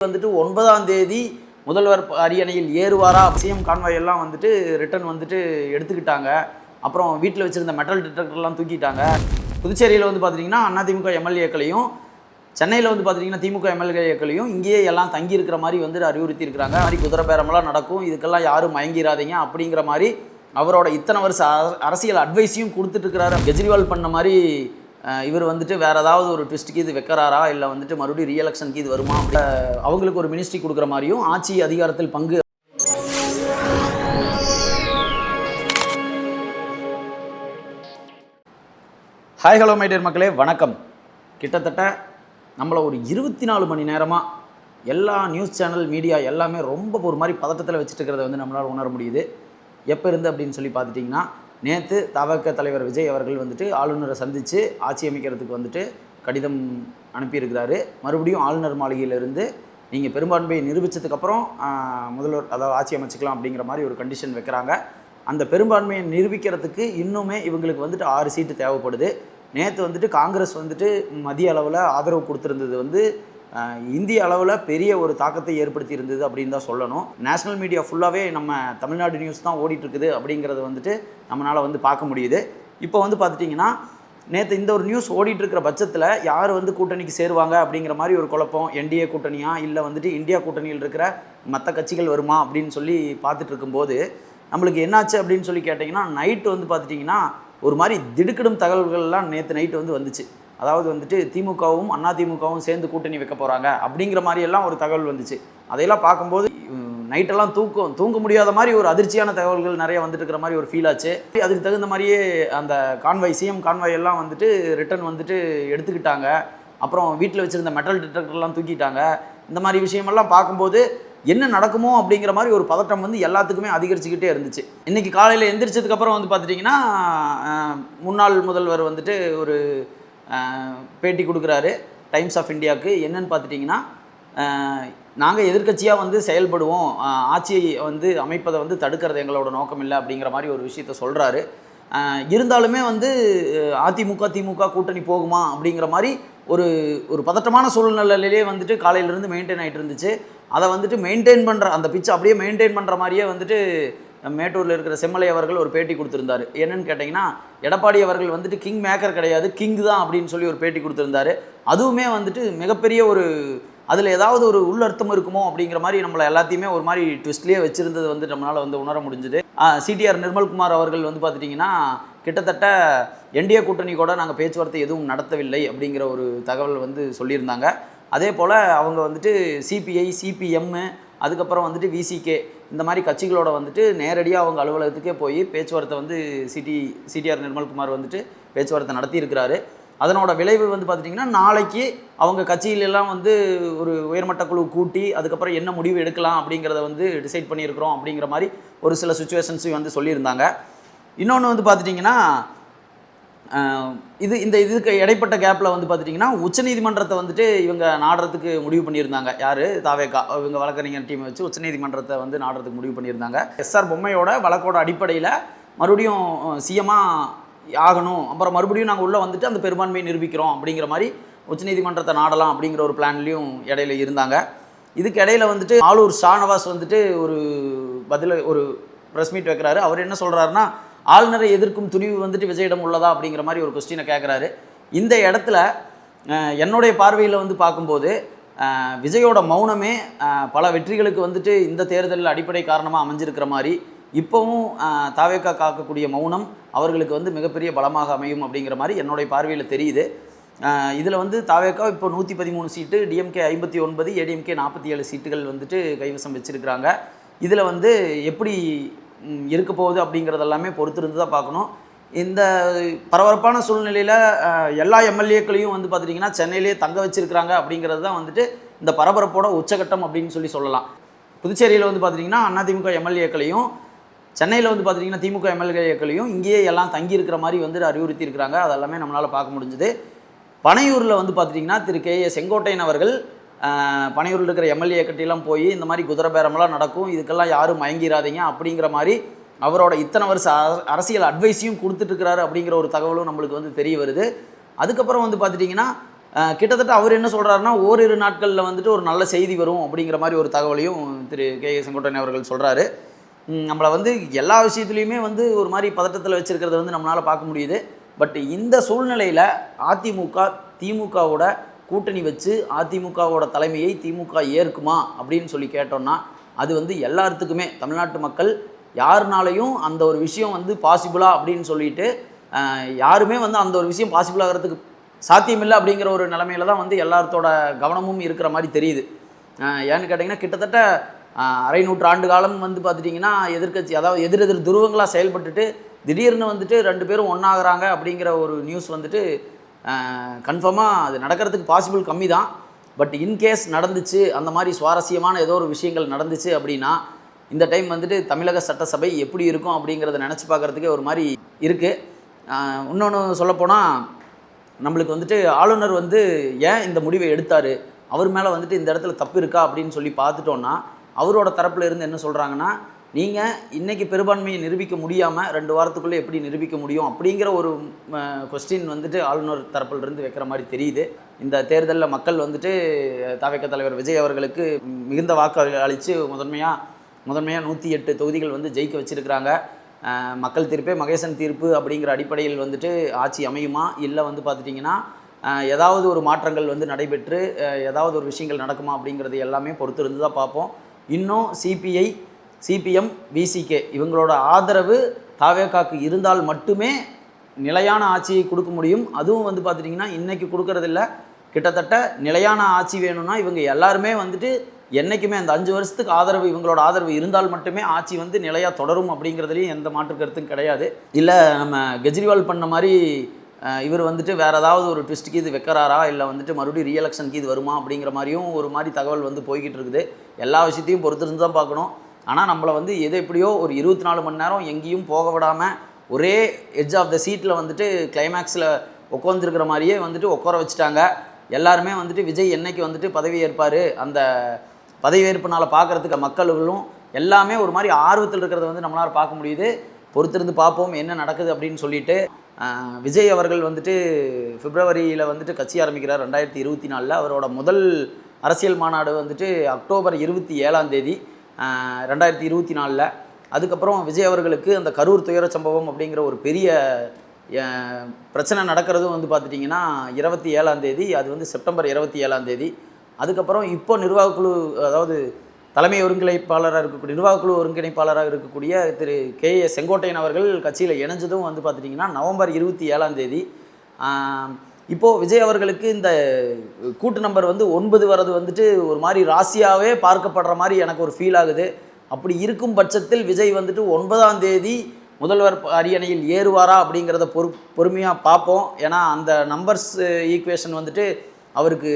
வந்துட்டு 9ஆம் தேதி முதல்வர் அரியணையில் ஏறுவாரா சிஎம் கான்வாய் எல்லாம் வந்துட்டு ரிட்டர்ன் வந்துட்டு எடுத்துக்கிட்டாங்க. அப்புறம் வீட்டில் வச்சுருந்த மெட்டல் டிடெக்டர்லாம் தூக்கிட்டாங்க. புதுச்சேரியில் வந்து பார்த்திங்கன்னா அதிமுக எம்எல்ஏக்களையும் சென்னையில் வந்து பார்த்திங்கன்னா திமுக எம்எல்ஏக்களையும் இங்கேயே எல்லாம் தங்கியிருக்கிற மாதிரி வந்து அறிவுறுத்தி இருக்கிறாங்க. மாதிரி குதிரை பேரமெல்லாம் நடக்கும், இதுக்கெல்லாம் யாரும் மயங்கிடாதீங்க அப்படிங்கிற மாதிரி அவரோட இத்தனை வருஷ அரசியல் அட்வைஸையும் கொடுத்துட்ருக்கிறாரு. கெஜ்ரிவால் பண்ண மாதிரி இவர் வந்துட்டு வேறு ஏதாவது ஒரு ட்விஸ்ட்டுக்கு இது வைக்கிறாரா, இல்லை வந்துட்டு மறுபடியும் ரீஎலெக்ஷனுக்கு இது வருமா, அவங்களுக்கு ஒரு மினிஸ்ட்ரி கொடுக்குற மாதிரியும் ஆட்சி அதிகாரத்தில் பங்கு. ஹாய் ஹலோ மை டியர் மக்களே, வணக்கம். கிட்டத்தட்ட நம்மளை ஒரு 24 மணி நேரமாக எல்லா நியூஸ் சேனல் மீடியா எல்லாமே ரொம்ப ஒரு மாதிரி பதட்டத்தில் வச்சுட்டு இருக்கிறத வந்து நம்மளால் உணர முடியுது. எப்போ இருந்து அப்படின்னு சொல்லி பார்த்துட்டிங்கன்னா, நேற்று தவக தலைவர் விஜய் அவர்கள் வந்துட்டு ஆளுநரை சந்தித்து ஆட்சி அமைக்கிறதுக்கு வந்துட்டு கடிதம் அனுப்பியிருக்கிறாரு. மறுபடியும் ஆளுநர் மாளிகையிலிருந்து நீங்கள் பெரும்பான்மையை நிரூபித்ததுக்கப்புறம் முதல்வர் அதாவது ஆட்சி அமைச்சிக்கலாம் அப்படிங்கிற மாதிரி ஒரு கண்டிஷன் வைக்கிறாங்க. அந்த பெரும்பான்மையை நிரூபிக்கிறதுக்கு இன்னுமே இவங்களுக்கு வந்துட்டு 6 சீட்டு தேவைப்படுது. நேற்று வந்துட்டு காங்கிரஸ் வந்துட்டு மத்திய அளவில் ஆதரவு கொடுத்துருந்தது வந்து இந்திய அளவில் பெரிய ஒரு தாக்கத்தை ஏற்படுத்தி இருந்தது அப்படின்னு தான் சொல்லணும். நேஷ்னல் மீடியா ஃபுல்லாகவே நம்ம தமிழ்நாடு நியூஸ் தான் ஓடிட்டுருக்குது அப்படிங்கிறது வந்துட்டு நம்மளால் வந்து பார்க்க முடியுது. இப்போ வந்து பார்த்துட்டிங்கன்னா, நேற்று இந்த ஒரு நியூஸ் ஓடிட்டுருக்கிற பட்சத்தில் யார் வந்து கூட்டணிக்கு சேருவாங்க அப்படிங்கிற மாதிரி ஒரு குழப்பம். என்டிஏ கூட்டணியா இல்லை வந்துட்டு இந்தியா கூட்டணியில் இருக்கிற மற்ற கட்சிகள் வருமா அப்படின்னு சொல்லி பார்த்துட்டு இருக்கும்போது நம்மளுக்கு என்னாச்சு அப்படின்னு சொல்லி கேட்டிங்கன்னா, நைட்டு வந்து பார்த்துட்டிங்கன்னா ஒரு மாதிரி திடுக்கிடும் தகவல்கள்லாம் நேற்று நைட்டு வந்து வந்துச்சு. அதாவது வந்துட்டு திமுகவும் அதிமுகவும் சேர்ந்து கூட்டணி வைக்க போகிறாங்க அப்படிங்கிற மாதிரியெல்லாம் ஒரு தகவல் வந்துச்சு. அதையெல்லாம் பார்க்கும்போது நைட்டெல்லாம் தூங்க முடியாத மாதிரி ஒரு அதிர்ச்சியான தகவல்கள் நிறைய வந்துட்டு இருக்கிற மாதிரி ஒரு ஃபீல் ஆச்சு. அதுக்கு தகுந்த மாதிரியே அந்த கான்வாய் சிஎம் கான்வாய் எல்லாம் வந்துட்டு ரிட்டர்ன் வந்துட்டு எடுத்துக்கிட்டாங்க. அப்புறம் வீட்டில் வச்சுருந்த மெட்டல் டிடெக்டர்லாம் தூக்கிட்டாங்க. இந்த மாதிரி விஷயமெல்லாம் பார்க்கும்போது என்ன நடக்குமோ அப்படிங்கிற மாதிரி ஒரு பதட்டம் வந்து எல்லாத்துக்குமே அதிகரிச்சுக்கிட்டே இருந்துச்சு. இன்றைக்கி காலையில் எந்திரிச்சதுக்கப்புறம் வந்து பார்த்துட்டிங்கன்னா, முன்னாள் முதல்வர் வந்துட்டு ஒரு பேட்டி கொடுக்குறாரு டைம்ஸ் ஆஃப் இந்தியாவுக்கு. என்னன்னு பார்த்துட்டிங்கன்னா, நாங்கள் எதிர்க்கட்சியாக வந்து செயல்படுவோம், ஆட்சியை வந்து அமைப்பதை வந்து தடுக்கிறது எங்களோட நோக்கம் இல்லை அப்படிங்கிற மாதிரி ஒரு விஷயத்த சொல்கிறாரு. இருந்தாலுமே வந்து அதிமுக திமுக கூட்டணி போகுமா அப்படிங்கிற மாதிரி ஒரு பதட்டமான சூழ்நிலையிலே வந்துட்டு காலையிலேருந்து மெயின்டைன் ஆகிட்டு இருந்துச்சு. அதை வந்துட்டு மெயின்டைன் பண்ணுற அந்த பிச்சை அப்படியே மெயின்டைன் பண்ணுற மாதிரியே வந்துட்டு மேட்டூரில் இருக்கிற செம்மலை அவர்கள் ஒரு பேட்டி கொடுத்துருந்தாரு. என்னன்னு கேட்டிங்கன்னா, எடப்பாடி அவர்கள் வந்துட்டு கிங் மேக்கர் கிடையாது, கிங் தான் அப்படின்னு சொல்லி ஒரு பேட்டி கொடுத்துருந்தாரு. அதுவுமே வந்துட்டு மிகப்பெரிய ஒரு அதில் ஏதாவது ஒரு உள்ளர்த்தம் இருக்குமோ அப்படிங்கிற மாதிரி நம்மளை எல்லாத்தையுமே ஒரு மாதிரி ட்விஸ்ட்லேயே வச்சுருந்தது வந்து நம்மளால் வந்து உணர முடிஞ்சுது. சிடிஆர் நிர்மல்குமார் அவர்கள் வந்து பார்த்துட்டிங்கன்னா, கிட்டத்தட்ட என்டிஏ கூட்டணி கூட நாங்கள் பேச்சுவார்த்தை எதுவும் நடத்தவில்லை அப்படிங்கிற ஒரு தகவல் வந்து சொல்லியிருந்தாங்க. அதே போல் அவங்க வந்துட்டு சிபிஐ சிபிஎம் அதுக்கப்புறம் வந்துட்டு விசிகே இந்த மாதிரி கட்சிகளோட வந்துட்டு நேரடியாக அவங்க அலுவலகத்துக்கே போய் பேச்சுவார்த்தை வந்து சிடிஆர் நிர்மல்குமார் வந்துட்டு பேச்சுவார்த்தை நடத்தியிருக்கிறாரு. அதனோட விளைவு வந்து பார்த்திட்டிங்கன்னா, நாளைக்கு அவங்க கட்சியிலெல்லாம் வந்து ஒரு உயர்மட்ட குழு கூட்டி அதுக்கப்புறம் என்ன முடிவு எடுக்கலாம் அப்படிங்கிறத வந்து டிசைட் பண்ணியிருக்கிறோம் அப்படிங்கிற மாதிரி ஒரு சில சுச்சுவேஷன்ஸையும் வந்து சொல்லியிருந்தாங்க. இன்னொன்று வந்து பார்த்துட்டிங்கன்னா, இதுக்கு இடைப்பட்ட கேப்பில் வந்து பார்த்துட்டிங்கன்னா, உச்சநீதிமன்றத்தை வந்துட்டு இவங்க நாடுறதுக்கு முடிவு பண்ணியிருந்தாங்க. யார்? தாவேகா. இவங்க வழக்கறிஞர் டீமை வச்சு உச்சநீதிமன்றத்தை வந்து நாடுறதுக்கு முடிவு பண்ணியிருந்தாங்க. எஸ்ஆர் பொம்மையோட வழக்கோட அடிப்படையில் மறுபடியும் சிஎம்மாக ஆகணும், அப்புறம் மறுபடியும் நாங்கள் உள்ளே வந்துட்டு அந்த பெரும்பான்மையை நிரூபிக்கிறோம் அப்படிங்கிற மாதிரி உச்சநீதிமன்றத்தை நாடலாம் அப்படிங்கிற ஒரு பிளான்லேயும் இடையில இருந்தாங்க. இதுக்கு இடையில வந்துட்டு ஆளூர் ஷானவாஸ் வந்துட்டு ஒரு ப்ரெஸ் மீட் வைக்கிறாரு. அவர் என்ன சொல்கிறாருன்னா, ஆளுநரை எதிர்க்கும் துணிவு வந்துட்டு விஜயிடம் உள்ளதா அப்படிங்கிற மாதிரி ஒரு கொஸ்டினை கேட்குறாரு. இந்த இடத்துல என்னுடைய பார்வையில் வந்து பார்க்கும்போது விஜயோட மௌனமே பல வெற்றிகளுக்கு வந்துட்டு இந்த தேர்தலில் அடிப்படை காரணமாக அமைஞ்சிருக்கிற மாதிரி இப்போவும் தாவேகா காக்கக்கூடிய மௌனம் அவர்களுக்கு வந்து மிகப்பெரிய பலமாக அமையும் அப்படிங்கிற மாதிரி என்னுடைய பார்வையில் தெரியுது. இதில் வந்து தாவேகா இப்போ 113 சீட்டு, டிஎம்கே 59, ஏடிஎம்கே 47 சீட்டுகள் வந்துட்டு கைவசம் வச்சுருக்கிறாங்க. இதில் வந்து எப்படி இருக்க போகுது அப்படிங்கிறதெல்லாமே பொறுத்திருந்து தான் பார்க்கணும். இந்த பரபரப்பான சூழ்நிலையில் எல்லா எம்எல்ஏக்களையும் வந்து பார்த்திட்டிங்கன்னா சென்னையிலே தங்க வச்சுருக்கிறாங்க அப்படிங்கிறது தான் வந்துட்டு இந்த பரபரப்போட உச்சகட்டம் அப்படின்னு சொல்லலாம். புதுச்சேரியில் வந்து பார்த்திட்டிங்கன்னா அதிமுக எம்எல்ஏக்களையும் சென்னையில் வந்து பார்த்திட்டிங்கன்னா திமுக எம்எல்ஏக்களையும் இங்கேயே எல்லாம் தங்கியிருக்கிற மாதிரி வந்து அறிவுறுத்தி இருக்கிறாங்க. அதெல்லாமே நம்மளால் பார்க்க முடிஞ்சுது. பனையூரில் வந்து பார்த்திட்டிங்கன்னா திரு கே ஏ செங்கோட்டையன் அவர்கள் பனையூரில் இருக்கிற எம்எல்ஏ கட்டிலாம் போய் இந்த மாதிரி குதிரை பேரமெல்லாம் நடக்கும், இதுக்கெல்லாம் யாரும் மயங்கிடாதீங்க அப்படிங்கிற மாதிரி அவரோட இத்தனை வருஷ அரசியல் அட்வைஸையும் கொடுத்துட்ருக்கிறாரு அப்படிங்கிற ஒரு தகவலும் நம்மளுக்கு வந்து தெரிய வருது. அதுக்கப்புறம் வந்து பார்த்துட்டிங்கன்னா, கிட்டத்தட்ட அவர் என்ன சொல்கிறாருன்னா ஓரிரு நாட்களில் வந்துட்டு ஒரு நல்ல செய்தி வரும் அப்படிங்கிற மாதிரி ஒரு தகவலையும் திரு கே ஏ செங்கோட்டையன் அவர்கள் சொல்கிறாரு. நம்மளை வந்து எல்லா விஷயத்துலையுமே வந்து ஒரு மாதிரி பதட்டத்தில் வச்சுருக்கிறத வந்து நம்மளால் பார்க்க முடியுது. பட் இந்த சூழ்நிலையில் அதிமுக திமுகவோட கூட்டணி வச்சு அதிமுகவோட தலைமையை திமுக ஏற்குமா அப்படின்னு சொல்லி கேட்டோம்னா அது வந்து எல்லாத்துக்குமே தமிழ்நாட்டு மக்கள் யாருனாலையும் அந்த ஒரு விஷயம் வந்து பாசிபிளா அப்படின்னு சொல்லிட்டு யாருமே வந்து அந்த ஒரு விஷயம் பாசிபிள் ஆகிறதுக்கு சாத்தியமில்லை அப்படிங்கிற ஒரு நிலைமையில தான் வந்து எல்லாத்தோட கவனமும் இருக்கிற மாதிரி தெரியுது. ஏன்னு கேட்டிங்கன்னா கிட்டத்தட்ட அரை நூற்றாண்டு காலம் வந்து பார்த்துட்டிங்கன்னா எதிர்கட்சி அதாவது எதிர் துருவங்களாக செயல்பட்டுட்டு திடீர்னு வந்துட்டு 2 பேரும் ஒன்றாகிறாங்க அப்படிங்கிற ஒரு நியூஸ் வந்துட்டு கன்ஃபார்மாக அது நடக்கிறதுக்கு பாசிபிள் கம்மி தான். பட் இன்கேஸ் நடந்துச்சு அந்த மாதிரி சுவாரஸ்யமான ஏதோ ஒரு விஷயங்கள் நடந்துச்சு அப்படின்னா இந்த டைம் வந்துட்டு தமிழக சட்டசபை எப்படி இருக்கும் அப்படிங்கிறத நினச்சி பார்க்குறதுக்கே ஒரு மாதிரி இருக்குது. இன்னொன்று சொல்லப்போனால் நம்மளுக்கு வந்துட்டு ஆளுநர் வந்து ஏன் இந்த முடிவை எடுத்தார், அவர் மேலே வந்துட்டு இந்த இடத்துல தப்பு இருக்கா அப்படின்னு சொல்லி பார்த்துட்டோன்னா அவரோட தரப்பில் இருந்து என்ன சொல்கிறாங்கன்னா, நீங்கள் இன்றைக்கி பெரும்பான்மையை நிரூபிக்க முடியாமல் 2 வாரத்துக்குள்ளே எப்படி நிரூபிக்க முடியும் அப்படிங்கிற ஒரு கொஸ்டின் வந்துட்டு ஆளுநர் தரப்பிலிருந்து வைக்கிற மாதிரி தெரியுது. இந்த தேர்தலில் மக்கள் வந்துட்டு தவிக தலைவர் விஜய் அவர்களுக்கு மிகுந்த வாக்கு அளித்து முதன்மையாக 108 தொகுதிகள் வந்து ஜெயிக்க வச்சுருக்கிறாங்க. மக்கள் தீர்ப்பே மகேசன் தீர்ப்பு அப்படிங்கிற அடிப்படையில் வந்துட்டு ஆட்சி அமையுமா, இல்லை வந்து பார்த்துட்டிங்கன்னா ஏதாவது ஒரு மாற்றங்கள் வந்து நடைபெற்று ஏதாவது ஒரு விஷயங்கள் நடக்குமா அப்படிங்கிறது எல்லாமே பொறுத்து இருந்து தான் பார்ப்போம். இன்னும் சிபிஐ சிபிஎம் விசிகே இவங்களோட ஆதரவு தவேகாக்கு இருந்தால் மட்டுமே நிலையான ஆட்சியை கொடுக்க முடியும். அதுவும் வந்து பார்த்துட்டிங்கன்னா இன்றைக்கி கொடுக்கறதில்ல. கிட்டத்தட்ட நிலையான ஆட்சி வேணும்னா இவங்க எல்லாருமே வந்துட்டு என்றைக்குமே அந்த 5 வருஷத்துக்கு ஆதரவு இவங்களோட ஆதரவு இருந்தால் மட்டுமே ஆட்சி வந்து நிலையாக தொடரும் அப்படிங்கிறதுலையும் எந்த மாற்று கருத்தும் கிடையாது. இல்லை நம்ம கெஜ்ரிவால் பண்ண மாதிரி இவர் வந்துட்டு வேறு ஏதாவது ஒரு ட்விஸ்ட்டுக்கு இது வைக்கிறாரா, இல்லை வந்துட்டு மறுபடியும் ரீஎலெக்ஷனுக்கு இது வருமா அப்படிங்கிற மாதிரியும் ஒரு மாதிரி தகவல் வந்து போய்கிட்டு இருக்குது. எல்லா விஷயத்தையும் பொறுத்திருந்து தான் பார்க்கணும். ஆனால் நம்மளை வந்து எது எப்படியோ ஒரு 24 மணி நேரம் எங்கேயும் போக விடாமல் ஒரே எட்ஜ் ஆஃப் த சீட்டில் வந்துட்டு கிளைமேக்ஸில் உட்காந்துருக்கிற மாதிரியே வந்துட்டு உட்கார வச்சுட்டாங்க. எல்லாருமே வந்துட்டு விஜய் என்னைக்கு வந்துட்டு பதவி ஏற்பார், அந்த பதவியேற்புனால் பார்க்குறதுக்கு மக்களும் எல்லாமே ஒரு மாதிரி ஆர்வத்தில் இருக்கிறத வந்து நம்மளால் பார்க்க முடியுது. பொறுத்திருந்து பார்ப்போம் என்ன நடக்குது அப்படின்னு சொல்லிட்டு. விஜய் அவர்கள் வந்துட்டு பிப்ரவரியில் வந்துட்டு கட்சி ஆரம்பிக்கிறார் 2024. அவரோட முதல் அரசியல் மாநாடு வந்துட்டு அக்டோபர் 27 2024. அதுக்கப்புறம் விஜய் அவர்களுக்கு அந்த கரூர் துயர சம்பவம் அப்படிங்கிற ஒரு பெரிய பிரச்சனை நடக்கிறதும் வந்து பார்த்துட்டிங்கன்னா 27 அது வந்து செப்டம்பர் 27. அதுக்கப்புறம் இப்போ நிர்வாகக்குழு அதாவது தலைமை நிர்வாகக்குழு ஒருங்கிணைப்பாளராக இருக்கக்கூடிய திரு கே ஏ செங்கோட்டையன் அவர்கள் கட்சியில் இணைஞ்சதும் வந்து பார்த்துட்டிங்கன்னா நவம்பர் 27. இப்போது விஜய் அவர்களுக்கு இந்த கூட்டு நம்பர் வந்து 9 வரது வந்துட்டு ஒரு மாதிரி ராசியாகவே பார்க்கப்படுற மாதிரி எனக்கு ஒரு ஃபீல் ஆகுது. அப்படி இருக்கும் பட்சத்தில் விஜய் வந்துட்டு 9 முதல்வர் அரியணையில் ஏறுவாரா அப்படிங்கிறத பொறுமையாக பார்ப்போம். ஏன்னா அந்த நம்பர்ஸ் ஈக்குவேஷன் வந்துட்டு அவருக்கு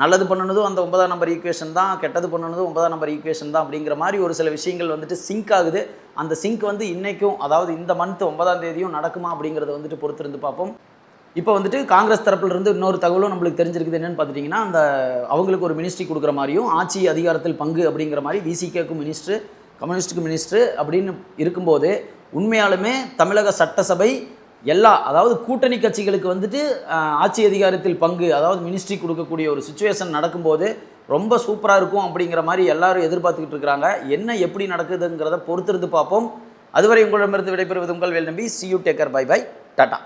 நல்லது பண்ணணுதும் அந்த 9ஆம் நம்பர் ஈக்குவேஷன் தான், கெட்டது பண்ணணுதும் 9ஆம் நம்பர் ஈக்குவேஷன் தான் அப்படிங்கிற மாதிரி ஒரு சில விஷயங்கள் வந்துட்டு சிங்க் ஆகுது. அந்த சிங்க் வந்து இன்றைக்கும் அதாவது இந்த மந்த் 9 நடக்குமா அப்படிங்கிறத வந்துட்டு பொறுத்திருந்து பார்ப்போம். இப்போ வந்துட்டு காங்கிரஸ் தரப்பிலிருந்து இன்னொரு தகவலும் நம்மளுக்கு தெரிஞ்சிருக்குது. என்னென்னு பார்த்துட்டிங்கன்னா அந்த அவங்களுக்கு ஒரு மினிஸ்ட்ரி கொடுக்குற மாதிரியும் ஆட்சி அதிகாரத்தில் பங்கு அப்படிங்கிற மாதிரி விசிகேக்கும் மினிஸ்ட்ரு கம்யூனிஸ்ட்டுக்கு மினிஸ்ட்ரு அப்படின்னு இருக்கும்போது உண்மையாலுமே தமிழக சட்டசபை அதாவது கூட்டணி கட்சிகளுக்கு வந்துட்டு ஆட்சி அதிகாரத்தில் பங்கு அதாவது மினிஸ்ட்ரி கொடுக்கக்கூடிய ஒரு சிச்சுவேஷன் நடக்கும்போது ரொம்ப சூப்பராக இருக்கும் அப்படிங்கிற மாதிரி எல்லாரும் எதிர்பார்த்துக்கிட்டு இருக்கிறாங்க. என்ன எப்படி நடக்குதுங்கிறத பொறுத்திருந்து பார்ப்போம். அதுவரை உங்களிடமிருந்து விடைபெறுவது உங்கள் வேல் நம்பி. See you, take care, bye bye, Tata.